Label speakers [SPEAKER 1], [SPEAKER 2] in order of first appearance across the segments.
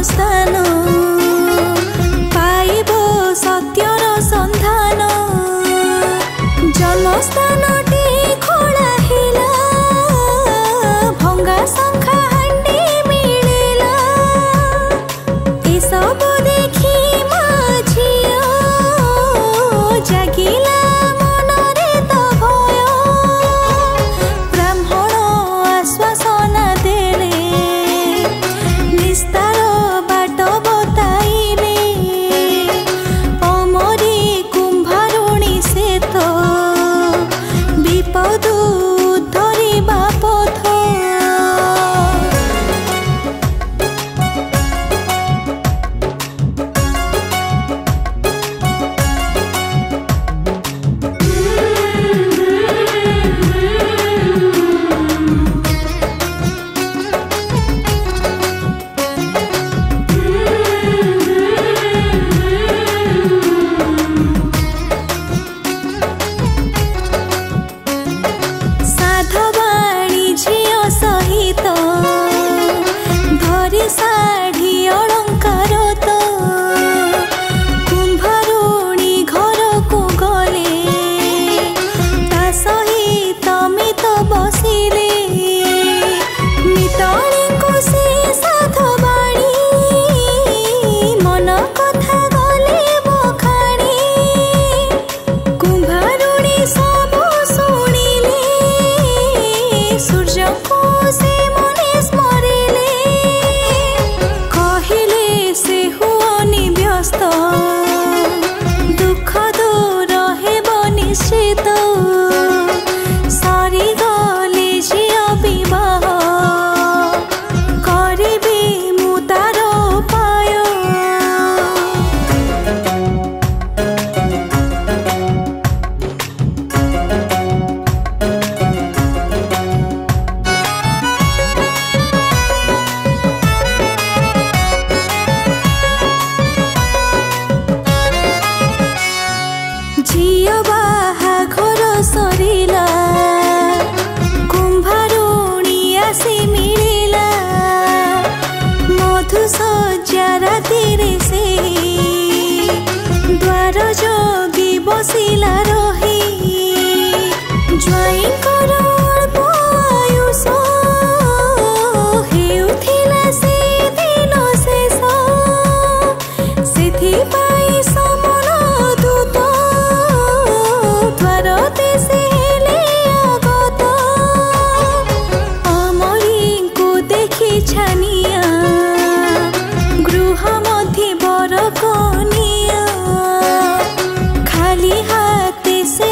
[SPEAKER 1] स्थान पाइब सत्यर सन्धान जन्मस्थान खोला हिला भंगा शंखा हांडी मिलिला ए सब देखी माझिया जागिला मनरे तो भय ब्राह्मण आश्वासना देले निस्तार बाट बताइले अमरी कुंभारुणी से तो विपद धरिबा पथ साधवाणी झियो सहित धरी साढ़ी अलंकार तो कुंभारुणी घर को गले ता सहित मित बसिले मितणी को से साधवाणी मन कथा गले बखाणी कुंभारुणी सब शुणिले सूर्य को से मने स्मरिले कहिले से हुअनि व्यस्त दुख दूर हेब निश्चित सरी गले झियो विवाह करिबी मु तार उपाय झियो बाहाघर सरिला कुंभारुणी आसी मिलिला मधु सज्जा रातिरे से द्वार जोगी बसिला रही ज्वाइंकर अल्प आयुष हेउथिला से दिन शेष सेथिपाई समन दूत द्वार देशे हेले आगत अमरी को देखी छानिया गृह मध्य बर कनिया खाली हाथे से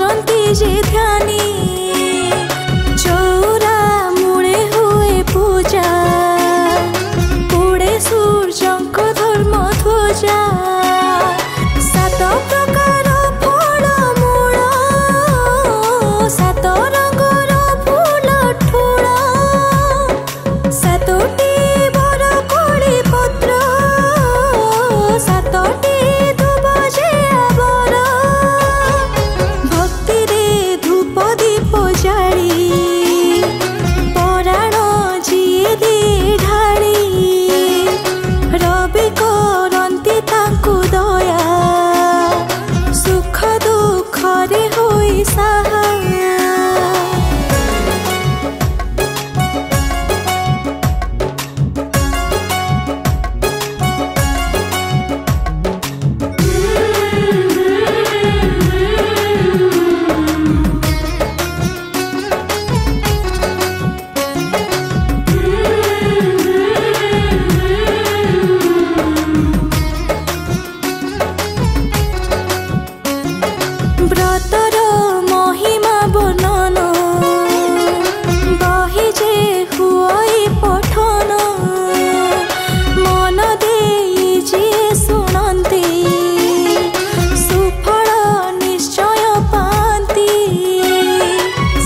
[SPEAKER 1] बुझती जे ध्यानी चौरा मुड़े हुए पूजा पुड़े सूर्यंक धर्म ध्वजा सात प्रकार फल मूल सात रंगर फूल ठूल सातोटी बर कोड़ी पत्र सातोटी दुबजे आबर भक्ति रे धूप दीप जाली पराण जिए दे ढाली रवि करती ताकू दया सुख दुख रे होई सहाय व्रतर महिमा वर्णन बही जे हुई पठन मन दे जे शुणती सुफल निश्चय पाती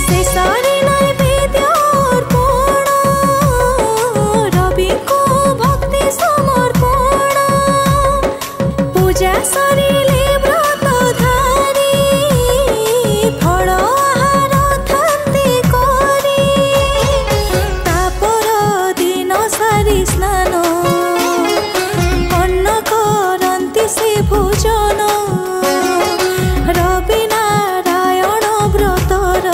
[SPEAKER 1] से सारी नैवेद्य अर्पण रवि को भक्ति समर्पण पूजा सरिले व्रत धारी फल आहार थांती करी तापर दिन सारी स्नान अन्न करती से भोजन रवि नारायण व्रतर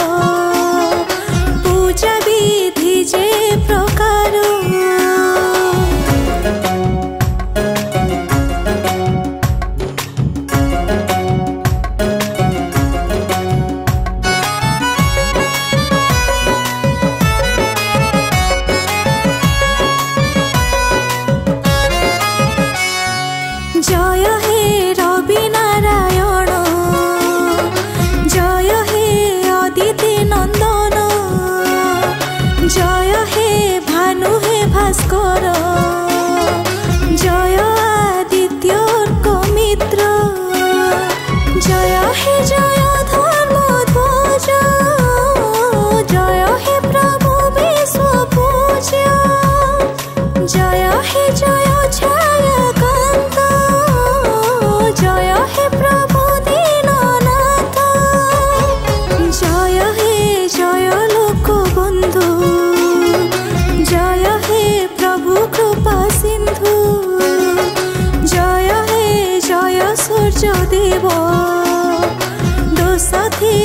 [SPEAKER 1] पूजा विधि जे प्रकार जय हे रवि नारायण जय हे अदिति नंदन जय हे भानु हे भास्कर जय आदित्य मित्र जय हे जय धर्म ध्वज जय हे प्रभु विश्व पूज्य जय हे जय छायाकांत जय हे प्रभु दीननाथ जय हे जय लोक बंधु जय हे प्रभु कृपा सिंधु जय हे जय सूर्य देव दोषाथी